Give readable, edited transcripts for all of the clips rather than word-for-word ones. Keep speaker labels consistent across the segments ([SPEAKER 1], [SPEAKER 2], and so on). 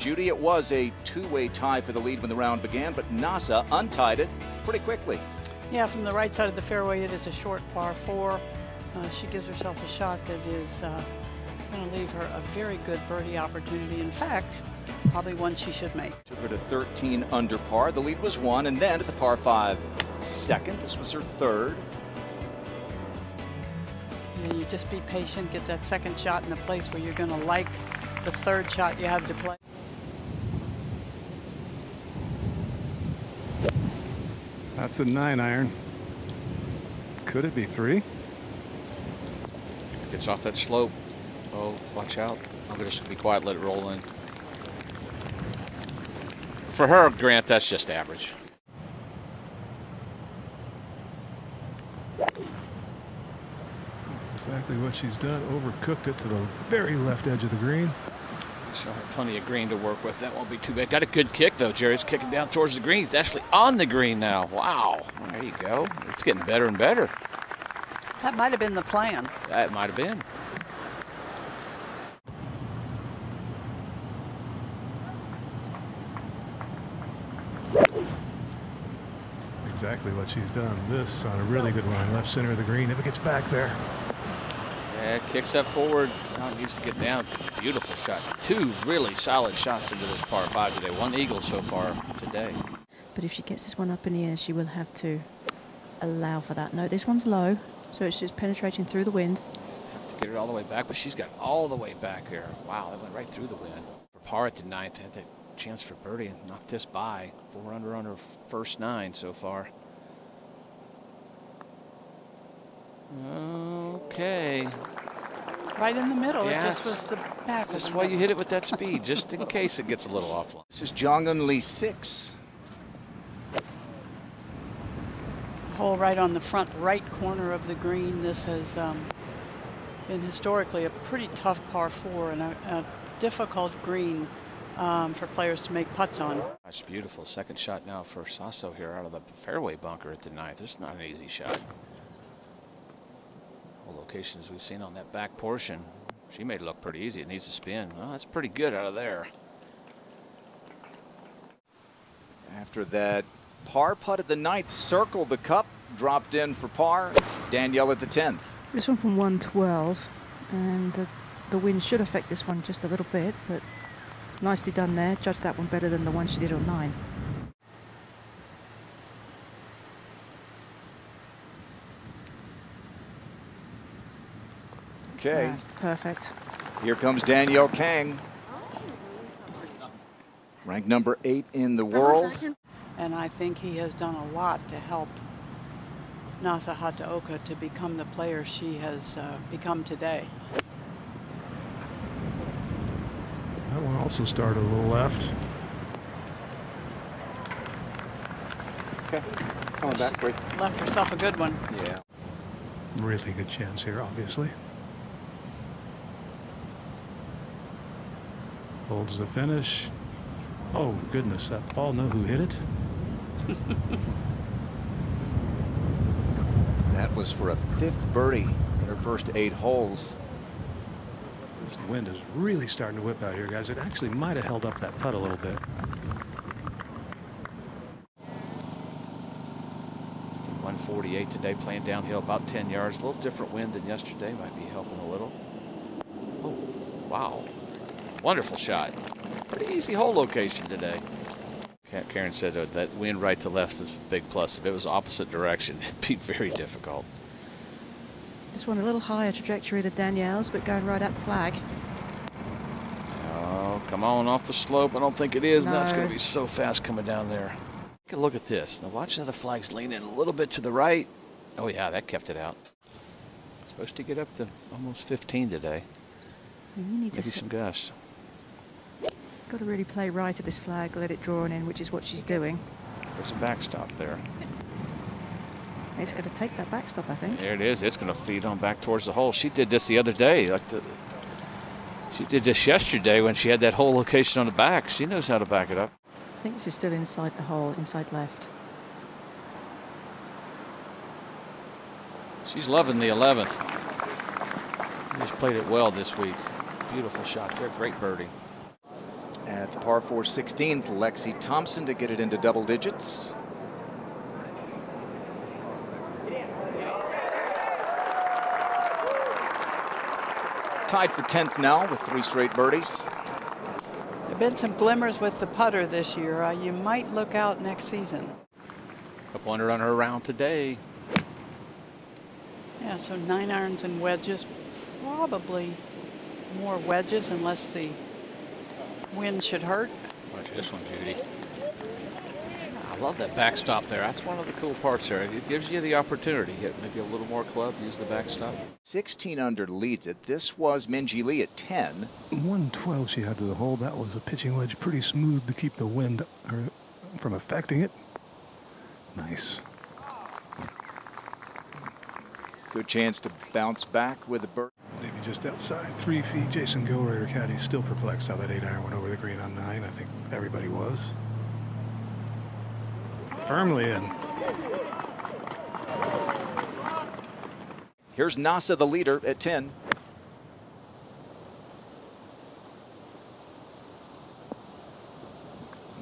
[SPEAKER 1] Judy, it was a two-way tie for the lead when the round began, but NASA untied it pretty quickly.
[SPEAKER 2] Yeah, from the right side of the fairway, it is a short par 4. She gives herself a shot that is going to leave her a very good birdie opportunity. In fact, probably one she should make.
[SPEAKER 1] Took her to 13 under par. The lead was 1, and then at the par 5 second. This was her third.
[SPEAKER 2] Yeah, you just be patient, get that second shot in a place where you're going to like the third shot you have to play.
[SPEAKER 3] That's a 9-iron. Could it be 3?
[SPEAKER 4] Gets off that slope. Oh, watch out. I'm going to be quiet, let it roll in. For her, Grant, that's just average.
[SPEAKER 3] Exactly what she's done. Overcooked it to the very left edge of the green.
[SPEAKER 4] She'll have plenty of green to work with. That won't be too bad. Got a good kick, though. Jerry's kicking down towards the green. He's actually on the green now. Wow. There you go. It's getting better and better.
[SPEAKER 2] That might have been the plan.
[SPEAKER 4] That might have been.
[SPEAKER 3] Exactly what she's done. This on a really good line, left center of the green. If it gets back there.
[SPEAKER 4] Yeah, kicks up forward. Now it needs to get down. Beautiful shot. 2 really solid shots into this par 5 today. 1 eagle so far today.
[SPEAKER 5] But if she gets this one up in the air, she will have to allow for that. No, this one's low, so it's just penetrating through the wind.
[SPEAKER 4] Just have to get it all the way back, but she's got all the way back there. Wow, that went right through the wind. For par at the 9th, had that chance for birdie and knocked this by. 4 under on her first 9 so far. Okay.
[SPEAKER 2] Right in the middle.
[SPEAKER 4] Yeah,
[SPEAKER 2] it just was the back.
[SPEAKER 4] This is why you hit it with that speed, just in case it gets a little offline.
[SPEAKER 1] This is Jong-un Lee 6.
[SPEAKER 2] Hole right on the front right corner of the green. This has been historically a pretty tough par 4 and a difficult green for players to make putts on.
[SPEAKER 4] That's beautiful. Second shot now for Sasso here out of the fairway bunker at the 9th. This is not an easy shot. Well, locations we've seen on that back portion. She made it look pretty easy. It needs to spin. Well, that's pretty good out of there.
[SPEAKER 1] After that par putt at the 9th, circled the cup, dropped in for par. Danielle at the 10th.
[SPEAKER 5] This one from 112, and the wind should affect this one just a little bit, but nicely done there. Judged that one better than the one she did on 9.
[SPEAKER 1] Okay.
[SPEAKER 5] That's perfect.
[SPEAKER 1] Here comes Danielle Kang. Ranked number 8 in the world.
[SPEAKER 2] And I think he has done a lot to help Nasa Hataoka to become the player she has become today.
[SPEAKER 3] That one also started a little left.
[SPEAKER 1] Okay. Coming back. Great.
[SPEAKER 2] Left herself a good one.
[SPEAKER 1] Yeah.
[SPEAKER 3] Really good chance here, obviously. Holds the finish. Oh, goodness, that ball, know who hit it?
[SPEAKER 1] That was for a 5th birdie in her first 8 holes.
[SPEAKER 3] This wind is really starting to whip out here, guys. It actually might have held up that putt a little bit.
[SPEAKER 4] .148 today, playing downhill about 10 yards. A little different wind than yesterday. Might be helping a little. Oh, wow. Wonderful shot. Pretty easy hole location today. Karen said that wind right to left is a big plus. If it was opposite direction, it'd be very difficult.
[SPEAKER 5] This one a little higher trajectory than Danielle's, but going right at the flag.
[SPEAKER 4] Oh, come on off the slope. I don't think it is.
[SPEAKER 5] No.
[SPEAKER 4] That's going to be so fast coming down there. Take a look at this. Now watch how the flag's leaning a little bit to the right. Oh, yeah, that kept it out. It's supposed to get up to almost 15 today.
[SPEAKER 5] You need
[SPEAKER 4] Maybe some gusts.
[SPEAKER 5] Got to really play right at this flag, let it draw in, which is what she's doing.
[SPEAKER 4] There's a backstop there.
[SPEAKER 5] It's going to take that backstop, I think.
[SPEAKER 4] There it is. It's going to feed on back towards the hole. She did this the other day. She did this yesterday when she had that hole location on the back. She knows how to back it up.
[SPEAKER 5] I think this is still inside the hole, inside left.
[SPEAKER 4] She's loving the 11th. She's played it well this week. Beautiful shot there. Great birdie.
[SPEAKER 1] at the par 4 16th. Lexi Thompson to get it into double digits. Tied for 10th now with 3 straight birdies.
[SPEAKER 2] There have been some glimmers with the putter this year. You might look out next season.
[SPEAKER 4] Couple under on her round today.
[SPEAKER 2] Yeah, so 9 irons and wedges. Probably more wedges unless the wind should hurt.
[SPEAKER 4] Watch this one, Judy. I love that backstop there. That's one of the cool parts there. It gives you the opportunity to hit maybe a little more club, use the backstop.
[SPEAKER 1] 16 under leads it. This was Minjee Lee at 10.
[SPEAKER 3] 112 she had to the hole. That was a pitching wedge, pretty smooth to keep the wind from affecting it. Nice.
[SPEAKER 1] Good chance to bounce back with a bird.
[SPEAKER 3] Maybe just outside 3 feet. Jason Gilroy, her caddy, still perplexed how that 8-iron went over the green on 9. I think everybody was. Firmly in.
[SPEAKER 1] Here's Nasa, the leader, at 10.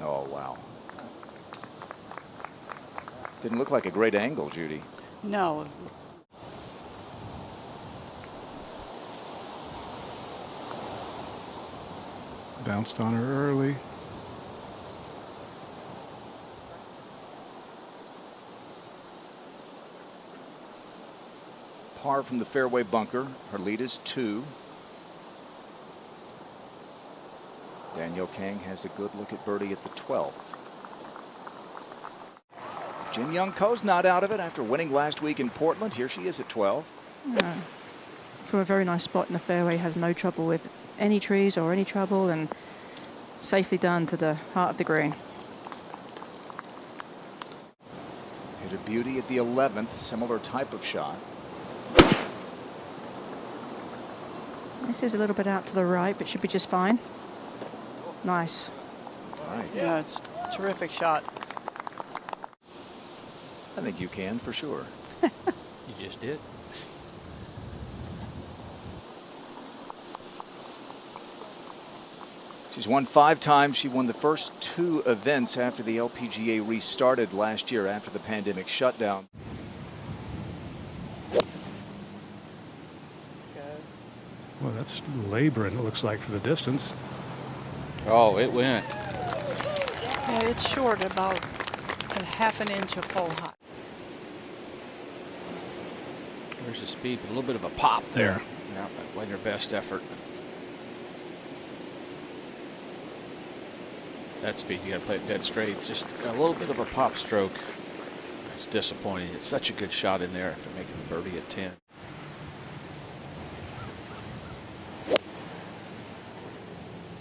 [SPEAKER 1] Oh, wow. Didn't look like a great angle, Judy.
[SPEAKER 2] No.
[SPEAKER 3] Bounced on her early.
[SPEAKER 1] Par from the fairway bunker. Her lead is 2. Danielle Kang has a good look at birdie at the 12th. Jin Young Ko's not out of it after winning last week in Portland. Here she is at 12.
[SPEAKER 5] For a very nice spot in the fairway, has no trouble with any trees or any trouble, and safely done to the heart of the green.
[SPEAKER 1] Hit a beauty at the 11th, similar type of shot.
[SPEAKER 5] This is a little bit out to the right, but should be just fine. Nice.
[SPEAKER 1] Right.
[SPEAKER 2] Yeah, it's a terrific shot.
[SPEAKER 1] I think you can for sure.
[SPEAKER 4] You just did.
[SPEAKER 1] She's won 5 times. She won the first 2 events after the LPGA restarted last year after the pandemic shutdown.
[SPEAKER 3] Well, that's laboring, it looks like, for the distance.
[SPEAKER 4] Oh, it went.
[SPEAKER 2] Yeah, it's short, about a half an inch of hole high.
[SPEAKER 4] There's the speed, but a little bit of a pop there. Yeah, that wasn't her best effort. That speed, you got to play it dead straight. Just a little bit of a pop stroke. It's disappointing. It's such a good shot in there after making the birdie at 10.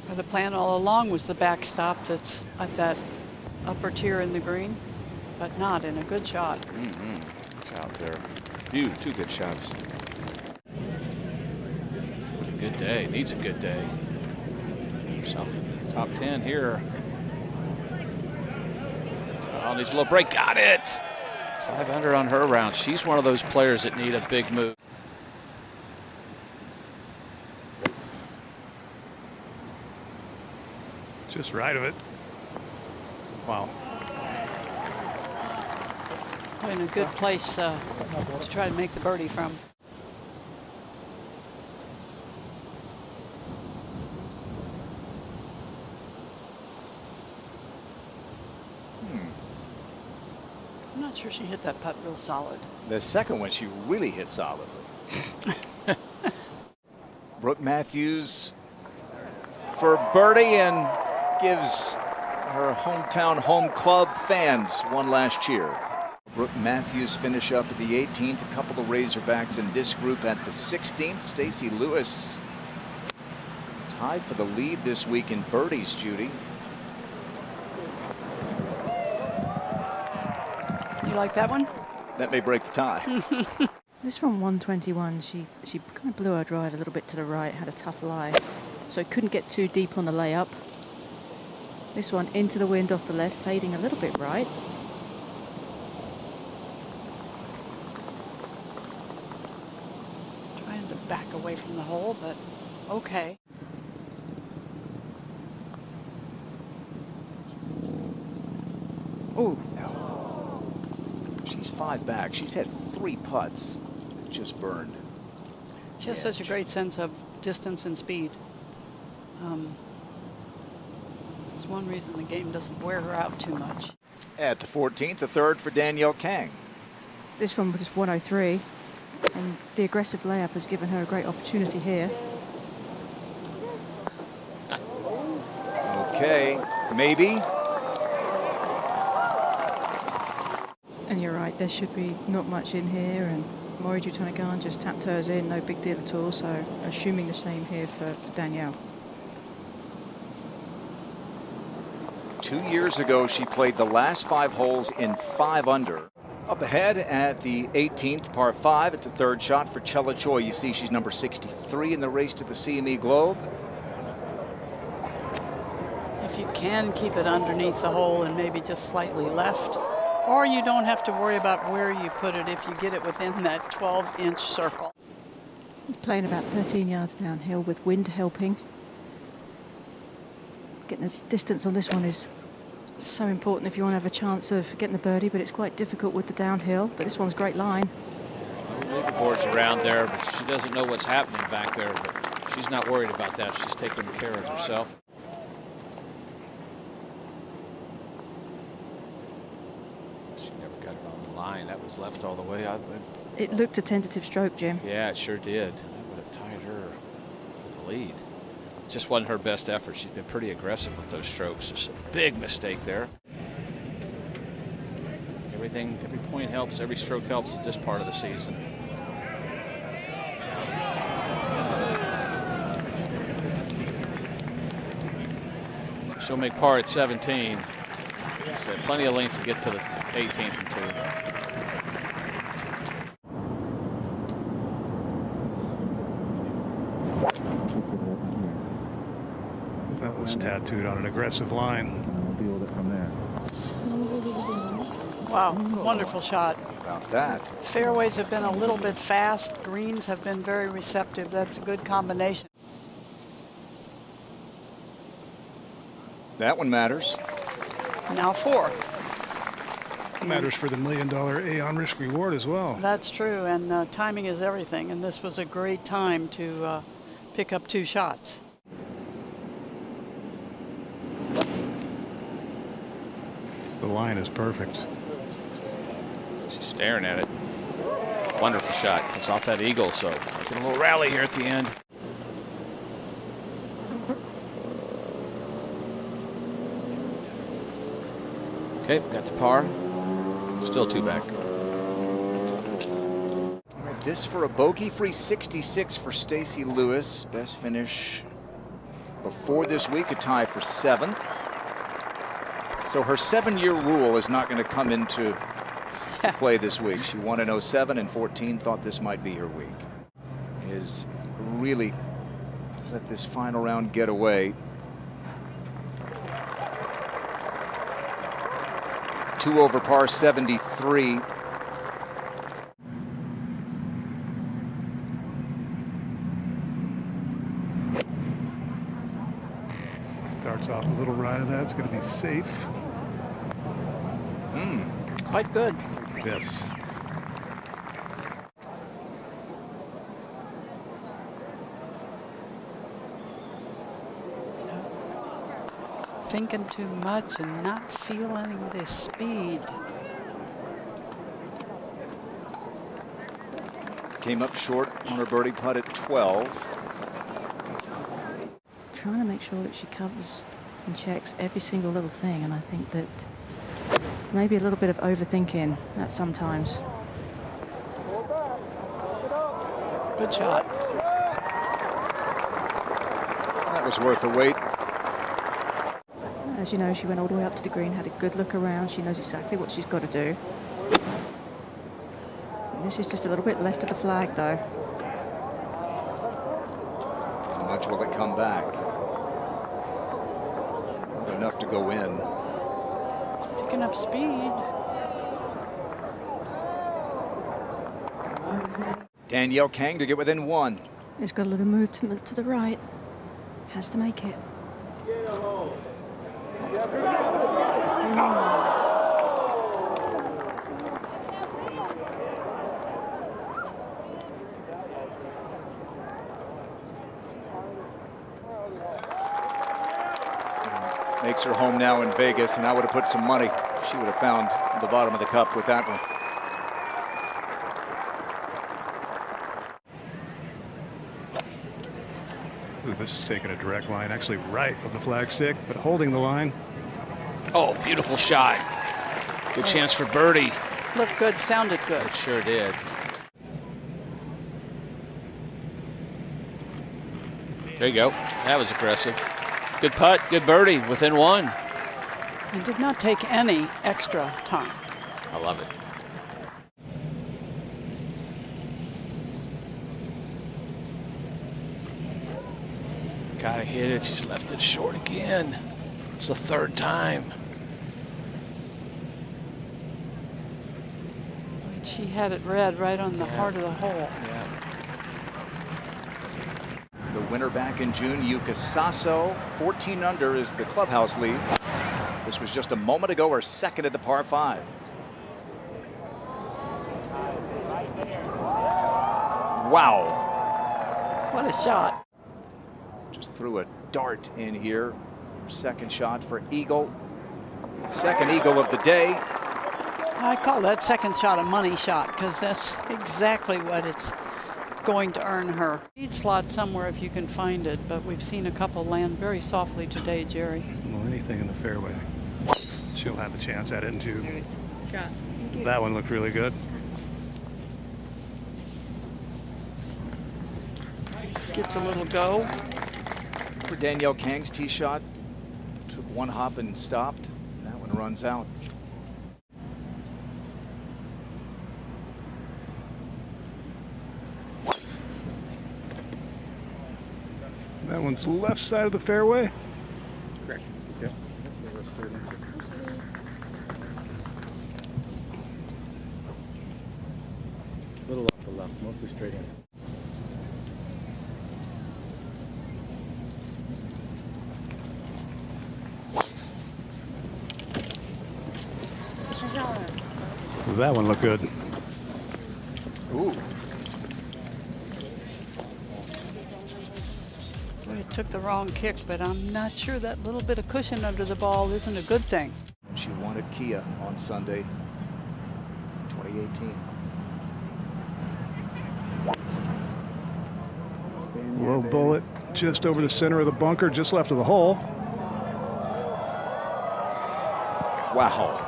[SPEAKER 2] Well, the plan all along was the backstop that's at that upper tier in the green, but not in a good shot.
[SPEAKER 4] It's out there. 2 good shots. A good day. Needs a good day. Herself in the top 10 here. Oh, needs a little break. Got it. 5 under on her round. She's one of those players that need a big move.
[SPEAKER 3] Just right of it. Wow.
[SPEAKER 2] In a good place to try to make the birdie from. I'm not sure she hit that putt real solid.
[SPEAKER 1] The second one she really hit solidly. Brooke Matthews for birdie and gives her hometown home club fans one last cheer. Brooke Matthews finish up at the 18th. A couple of Razorbacks in this group at the 16th. Stacey Lewis tied for the lead this week in birdies, Judy.
[SPEAKER 2] You like that one?
[SPEAKER 1] That may break the tie.
[SPEAKER 5] This from 121. She kind of blew her drive a little bit to the right, had a tough lie, so couldn't get too deep on the layup. This one into the wind off the left, fading a little bit right.
[SPEAKER 2] Trying to back away from the hole, but okay.
[SPEAKER 5] Oh,
[SPEAKER 1] She's 5 back. She's had 3 putts that just burned.
[SPEAKER 2] She has such a great sense of distance and speed. It's one reason the game doesn't wear her out too much.
[SPEAKER 1] At the 14th, a third for Danielle Kang.
[SPEAKER 5] this one was 103, and the aggressive layup has given her a great opportunity here.
[SPEAKER 1] Okay, maybe.
[SPEAKER 5] And you're right, there should be not much in here, and Mori Jutanagan just tapped hers in, no big deal at all, so assuming the same here for Danielle.
[SPEAKER 1] 2 years ago, she played the last 5 holes in 5 under. Up ahead at the 18th, par 5, it's a third shot for Chella Choi. You see she's number 63 in the race to the CME Globe.
[SPEAKER 2] If you can keep it underneath the hole and maybe just slightly left, or you don't have to worry about where you put it if you get it within that 12-inch circle.
[SPEAKER 5] Playing about 13 yards downhill with wind helping. Getting the distance on this one is so important if you want to have a chance of getting the birdie, but it's quite difficult with the downhill. But this one's a great line.
[SPEAKER 4] No leaderboards around there, but she doesn't know what's happening back there. But she's not worried about that. She's taking care of herself. She never got it on the line. That was left all the way.
[SPEAKER 5] It looked a tentative stroke, Jim.
[SPEAKER 4] Yeah, it sure did. That would have tied her for the lead. It just wasn't her best effort. She's been pretty aggressive with those strokes. It's a big mistake there. Every point helps, every stroke helps at this part of the season. She'll make par at 17. So plenty of length to get to the 18th and 2.
[SPEAKER 3] That was tattooed on an aggressive line.
[SPEAKER 2] Wow, wonderful shot.
[SPEAKER 1] About that.
[SPEAKER 2] Fairways have been a little bit fast. Greens have been very receptive. That's a good combination.
[SPEAKER 1] That one matters.
[SPEAKER 2] Now 4.
[SPEAKER 3] Matters for the $1 million Aon risk reward as well.
[SPEAKER 2] That's true, and timing is everything, and this was a great time to pick up 2 shots.
[SPEAKER 3] The line is perfect.
[SPEAKER 4] She's staring at it. Wonderful shot. It's off that eagle, so making a little rally here at the end. Okay, got the par. Still 2 back.
[SPEAKER 1] All right, this for a bogey-free 66 for Stacy Lewis. Best finish before this week, a tie for 7th. So her 7-year rule is not going to come into play this week. She won in 07 and 14, thought this might be her week. Is really let this final round get away. 2 over par 73.
[SPEAKER 3] Starts off a little right of that. It's going to be safe.
[SPEAKER 2] Quite good.
[SPEAKER 3] Yes.
[SPEAKER 2] Thinking too much and not feeling the speed.
[SPEAKER 1] Came up short on her birdie putt at 12.
[SPEAKER 5] Trying to make sure that she covers and checks every single little thing, and I think that maybe a little bit of overthinking that sometimes.
[SPEAKER 2] Good shot.
[SPEAKER 1] That was worth the wait.
[SPEAKER 5] As you know, she went all the way up to the green, had a good look around. She knows exactly what she's got to do. And this is just a little bit left of the flag, though.
[SPEAKER 1] How much will it come back? Not enough to go in.
[SPEAKER 2] Picking up speed.
[SPEAKER 1] Danielle Kang to get within 1.
[SPEAKER 5] It's got a little move to the right. Has to make it.
[SPEAKER 1] makes her home now in Vegas, and I would have put some money. She would have found the bottom of the cup with that one.
[SPEAKER 3] Ooh, this is taking a direct line, actually right of the flagstick, but holding the line.
[SPEAKER 4] Oh, beautiful shot. Good chance for birdie.
[SPEAKER 2] Looked good, sounded good.
[SPEAKER 4] It sure did. There you go. That was aggressive. Good putt, good birdie, within one.
[SPEAKER 2] And did not take any extra time.
[SPEAKER 4] I love it. Gotta hit it. She's left it short again. It's the third time.
[SPEAKER 2] She had it read right on the heart of the hole.
[SPEAKER 4] Yeah.
[SPEAKER 1] The winner back in June, Yuka Sasso, 14 under is the clubhouse lead. This was just a moment ago, her second at the par 5. Wow.
[SPEAKER 2] What a shot.
[SPEAKER 1] Just threw a dart in here. Second shot for eagle. Second eagle of the day.
[SPEAKER 2] I call that second shot a money shot because that's exactly what it's going to earn her. Lead slot somewhere if you can find it, but we've seen a couple land very softly today, Jerry.
[SPEAKER 3] Well, anything in the fairway, she'll have a chance at it in June. That one looked really good.
[SPEAKER 2] Gets a little go.
[SPEAKER 1] For Danielle Kang's tee shot, took one hop and stopped. That one runs out.
[SPEAKER 3] That one's left side of the fairway.
[SPEAKER 6] Correct. Yep. A little off the left, mostly straight in.
[SPEAKER 3] That one looked good.
[SPEAKER 1] Ooh.
[SPEAKER 2] It took the wrong kick, but I'm not sure that little bit of cushion under the ball isn't a good thing.
[SPEAKER 1] She won at Kia on Sunday, 2018.
[SPEAKER 3] Low bullet just over the center of the bunker, just left of the hole.
[SPEAKER 1] Wow.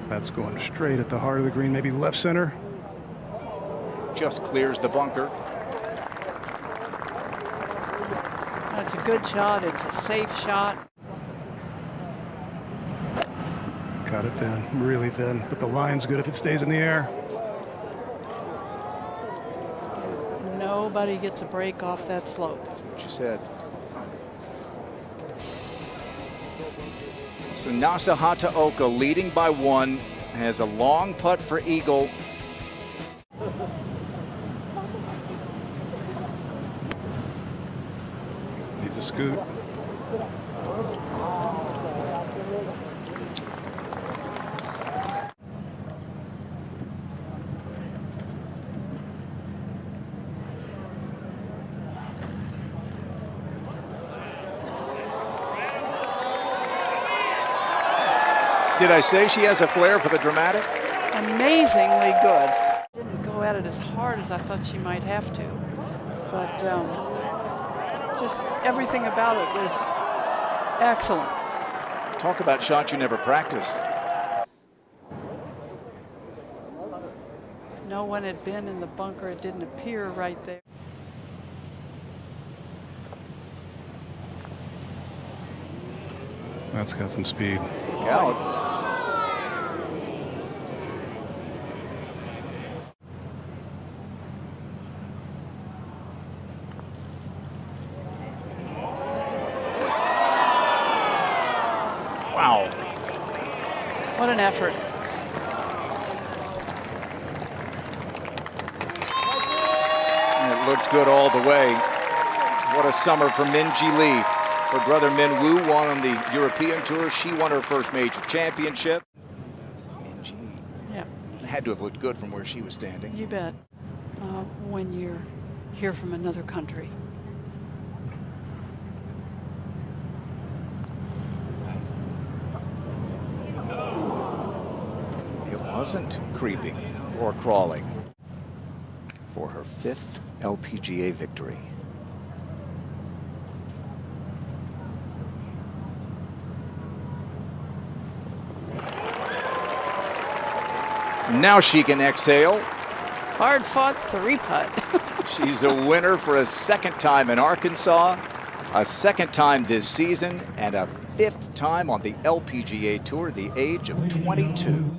[SPEAKER 3] That's going straight at the heart of the green, maybe left center.
[SPEAKER 1] Just clears the bunker.
[SPEAKER 2] That's a good shot. It's a safe shot.
[SPEAKER 3] Got it thin, really thin, but the line's good if it stays in the air.
[SPEAKER 2] Nobody gets a break off that slope.
[SPEAKER 1] She said. So Nasa Hataoka leading by 1, has a long putt for eagle.
[SPEAKER 3] Needs a scoot.
[SPEAKER 1] Did I say she has a flair for the dramatic?
[SPEAKER 2] Amazingly good. Didn't go at it as hard as I thought she might have to, but just everything about it was excellent.
[SPEAKER 1] Talk about shots you never practice.
[SPEAKER 2] No one had been in the bunker. It didn't appear right there.
[SPEAKER 3] That's got some speed.
[SPEAKER 1] Out. Wow.
[SPEAKER 2] What an effort.
[SPEAKER 1] And it looked good all the way. What a summer for Minji Lee. Her brother Min Woo won on the European Tour. She won her first major championship. Minji
[SPEAKER 2] Yeah.
[SPEAKER 1] had to have looked good from where she was standing.
[SPEAKER 2] You bet. When you're here from another country.
[SPEAKER 1] It wasn't creeping or crawling for her 5th LPGA victory. Now she can exhale.
[SPEAKER 2] Hard fought 3-putt.
[SPEAKER 1] She's a winner for a 2nd time in Arkansas, a 2nd time this season, and a 5th time on the LPGA Tour, the age of 22.